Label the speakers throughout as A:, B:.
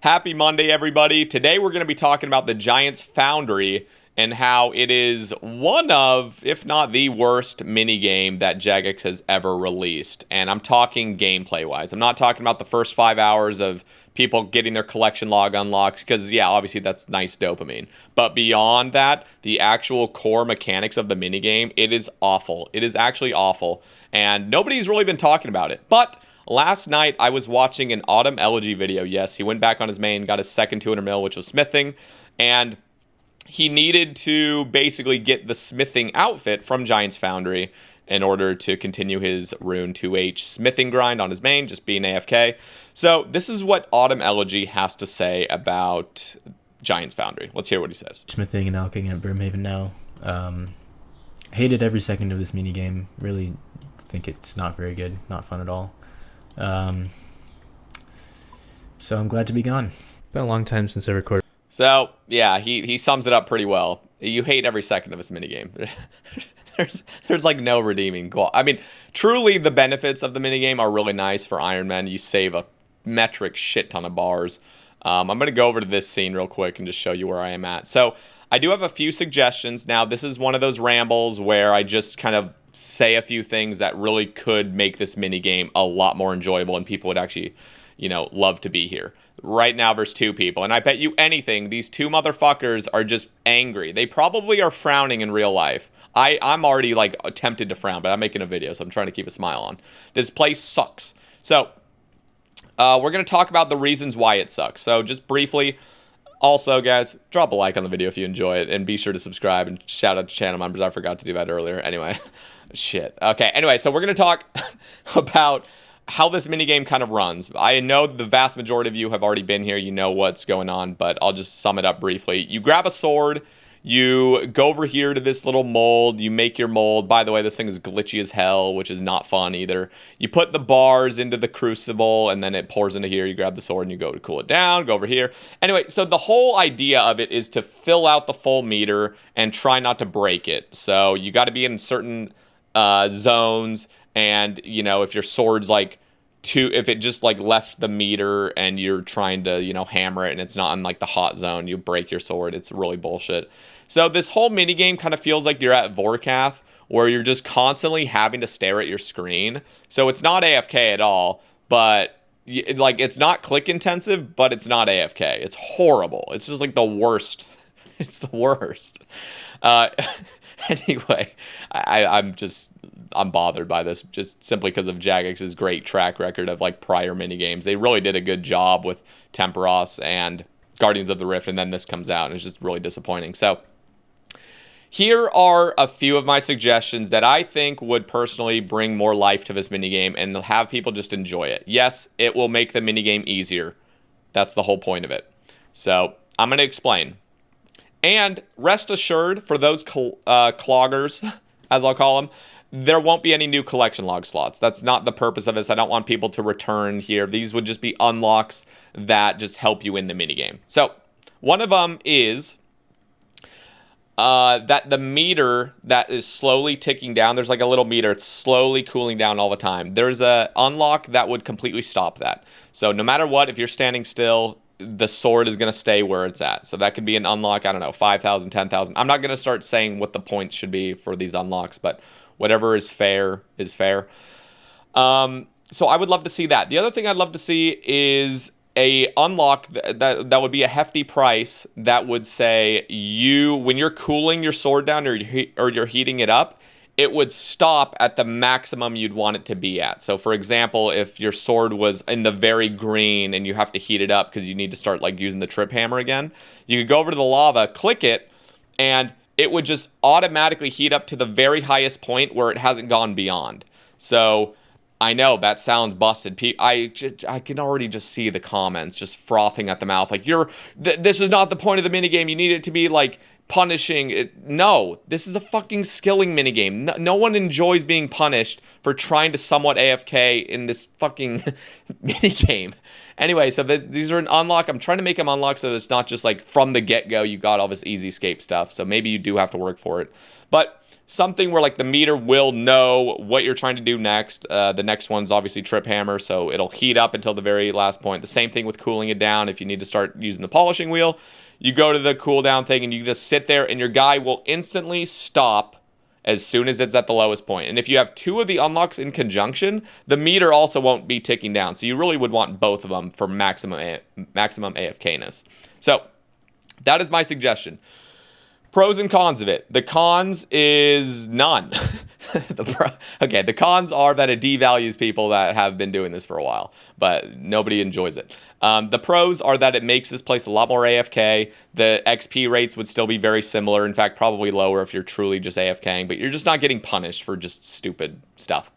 A: Happy Monday, everybody. Today we're going to be talking about the Giants Foundry and how it is one of, if not the worst minigame that Jagex has ever released. And I'm talking gameplay-wise. I'm not talking about the first 5 hours of people getting their collection log unlocked, because, yeah, obviously that's nice dopamine. But beyond that, the actual core mechanics of the minigame, it is awful. It is actually awful. And nobody's really been talking about it. But last night, I was watching an Autumn Elegy video. Yes, he went back on his main, got his second 200 mil, which was smithing. And he needed to basically get the smithing outfit from Giants Foundry in order to continue his Rune 2H smithing grind on his main, just being AFK. So this is what Autumn Elegy has to say about Giants Foundry. Let's hear what he says.
B: Smithing and alching at Brimhaven now. Hated every second of this minigame. Really think it's not very good. Not fun at all. So I'm glad to be gone.
C: Been a long time since I recorded.
A: So, yeah, he sums it up pretty well. You hate every second of this minigame. There's like no redeeming goal. I mean, truly the benefits of the minigame are really nice for Iron Men. You save a metric shit ton of bars. I'm going to go over to this scene real quick and just show you where I am at. So, I do have a few suggestions. Now, this is one of those rambles where I just kind of say a few things that really could make this minigame a lot more enjoyable and people would actually, love to be here. Right now there's 2 people, and I bet you anything these 2 motherfuckers are just angry. They probably are frowning in real life. I'm already like tempted to frown, but I'm making a video, so I'm trying to keep a smile on. This place sucks. So we're going to talk about the reasons why it sucks. So just briefly, also guys, drop a like on the video if you enjoy it, and be sure to subscribe, and shout out to channel members. I forgot to do that earlier. Anyway, shit. Okay, anyway, so we're going to talk about how this minigame kind of runs. I know the vast majority of you have already been here. You know what's going on, but I'll just sum it up briefly. You grab a sword. You go over here to this little mold. You make your mold. By the way, this thing is glitchy as hell, which is not fun either. You put the bars into the crucible, and then it pours into here. You grab the sword, and you go to cool it down. Go over here. Anyway, so the whole idea of it is to fill out the full meter and try not to break it. So you got to be in certain zones. And, if your sword's like if it just like left the meter and you're trying to, hammer it and it's not in like the hot zone, you break your sword. It's really bullshit. So this whole minigame kind of feels like you're at Vorkath, where you're just constantly having to stare at your screen. So it's not AFK at all, but it's not click intensive, but it's not AFK. It's horrible. It's just like the worst. It's the worst. Anyway, I'm bothered by this just simply because of Jagex's great track record of like prior minigames. They really did a good job with Temperos and Guardians of the Rift, and then this comes out and it's just really disappointing. So here are a few of my suggestions that I think would personally bring more life to this minigame and have people just enjoy it. Yes, it will make the minigame easier. That's the whole point of it. So I'm going to explain. And rest assured, for those cloggers, as I'll call them, there won't be any new collection log slots. That's not the purpose of this. I don't want people to return here. These would just be unlocks that just help you in the minigame. So one of them is that the meter that is slowly ticking down, there's like a little meter. It's slowly cooling down all the time. There's a unlock that would completely stop that. So no matter what, if you're standing still, the sword is going to stay where it's at. So that could be an unlock, I don't know, 5,000, 10,000. I'm not going to start saying what the points should be for these unlocks, but whatever is fair is fair. So I would love to see that. The other thing I'd love to see is a unlock that would be a hefty price that would say when you're cooling your sword down or you're heating it up, it would stop at the maximum you'd want it to be at. So for example, if your sword was in the very green and you have to heat it up because you need to start like using the trip hammer again, you could go over to the lava, click it, and it would just automatically heat up to the very highest point where it hasn't gone beyond. So I know that sounds busted. I can already just see the comments just frothing at the mouth. Like, this is not the point of the minigame. You need it to be like punishing it. No, this is a fucking skilling minigame. No one enjoys being punished for trying to somewhat AFK in this fucking minigame. Anyway, so these are an unlock. I'm trying to make them unlock so it's not just like from the get-go you got all this easy escape stuff. So maybe you do have to work for it. But something where like the meter will know what you're trying to do next. The next one's obviously Trip Hammer, so it'll heat up until the very last point. The same thing with cooling it down. If you need to start using the polishing wheel, you go to the cooldown thing and you just sit there and your guy will instantly stop as soon as it's at the lowest point. And if you have 2 of the unlocks in conjunction, the meter also won't be ticking down. So you really would want both of them for maximum AFK-ness. So that is my suggestion. Pros and cons of it. The cons is none. The cons are that it devalues people that have been doing this for a while, but nobody enjoys it. The pros are that it makes this place a lot more AFK. The XP rates would still be very similar. In fact, probably lower if you're truly just AFKing, but you're just not getting punished for just stupid stuff.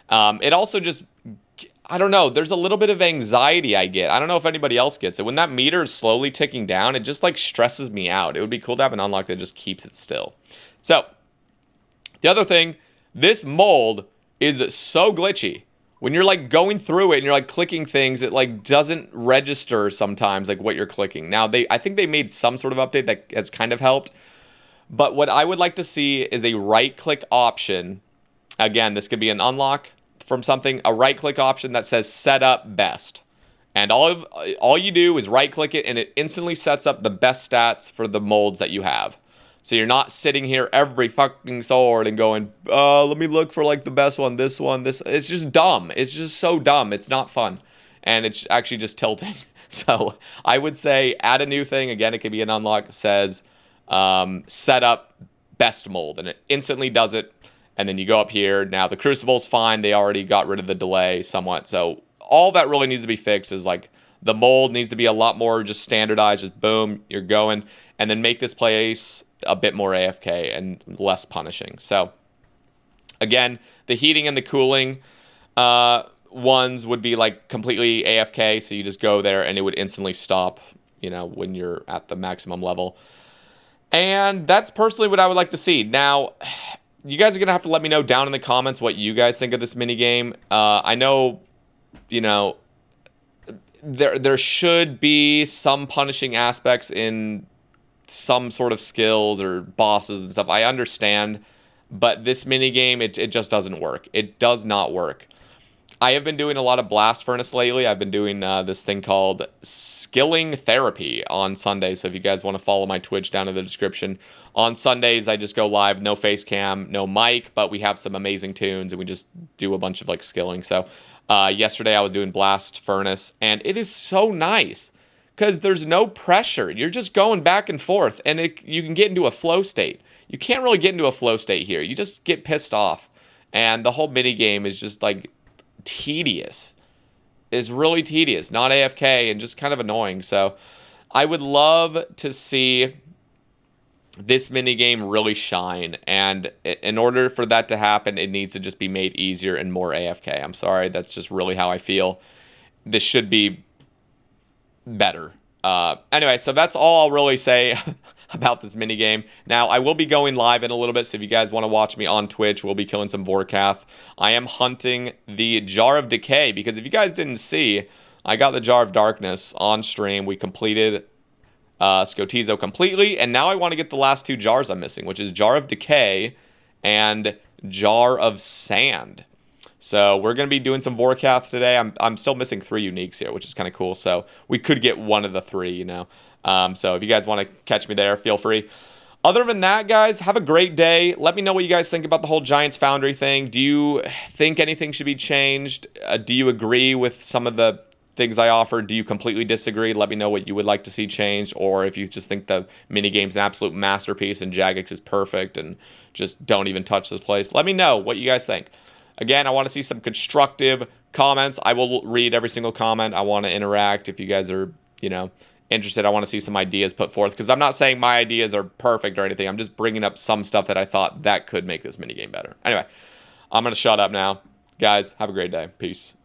A: It also just, I don't know, there's a little bit of anxiety I get. I don't know if anybody else gets it. When that meter is slowly ticking down, it just like stresses me out. It would be cool to have an unlock that just keeps it still. So, the other thing, this mold is so glitchy. When you're like going through it and you're like clicking things, it like doesn't register sometimes like what you're clicking. Now, I think they made some sort of update that has kind of helped. But what I would like to see is a right-click option. Again, this could be an unlock from something, a right-click option that says set up best. And all you do is right-click it and it instantly sets up the best stats for the molds that you have. So you're not sitting here every fucking sword and going, let me look for like the best one, this one, this. It's just dumb. It's just so dumb. It's not fun. And it's actually just tilting. So I would say add a new thing. Again, it could be an unlock that says set up best mold. And it instantly does it. And then you go up here. Now the Crucible's fine. They already got rid of the delay somewhat. So all that really needs to be fixed is like the mold needs to be a lot more just standardized. Just boom, you're going. And then make this place a bit more AFK and less punishing. So again, the heating and the cooling ones would be like completely AFK. So you just go there and it would instantly stop, you know, when you're at the maximum level. And that's personally what I would like to see. Now, you guys are going to have to let me know down in the comments what you guys think of this minigame. I know, you know, there should be some punishing aspects in some sort of skills or bosses and stuff. I understand, but this minigame, it just doesn't work. It does not work. I have been doing a lot of Blast Furnace lately. I've been doing this thing called Skilling Therapy on Sundays. So if you guys want to follow my Twitch down in the description. On Sundays, I just go live, no face cam, no mic, but we have some amazing tunes and we just do a bunch of like skilling. So yesterday I was doing Blast Furnace and it is so nice because there's no pressure. You're just going back and forth and you can get into a flow state. You can't really get into a flow state here. You just get pissed off. And the whole mini game is just like tedious. It's really tedious, not AFK and just kind of annoying. So I would love to see this mini game really shine. And in order for that to happen, it needs to just be made easier and more AFK. I'm sorry. That's just really how I feel. This should be better. Anyway, so that's all I'll really say about this minigame. Now, I will be going live in a little bit, so if you guys want to watch me on Twitch, we'll be killing some Vorkath. I am hunting the Jar of Decay, because if you guys didn't see, I got the Jar of Darkness on stream. We completed Scotizo completely, and now I want to get the last 2 jars I'm missing, which is Jar of Decay and Jar of Sand. So we're going to be doing some Vorkath today. I'm still missing 3 uniques here, which is kind of cool. So we could get one of the 3, you know. So if you guys want to catch me there, feel free. Other than that, guys, have a great day. Let me know what you guys think about the whole Giants Foundry thing. Do you think anything should be changed? Do you agree with some of the things I offered? Do you completely disagree? Let me know what you would like to see changed, or if you just think the minigame's an absolute masterpiece and Jagex is perfect and just don't even touch this place. Let me know what you guys think. Again, I want to see some constructive comments. I will read every single comment. I want to interact. If you guys are, you know, interested, I want to see some ideas put forth, because I'm not saying my ideas are perfect or anything. I'm just bringing up some stuff that I thought that could make this minigame better. Anyway, I'm going to shut up now. Guys, have a great day. Peace.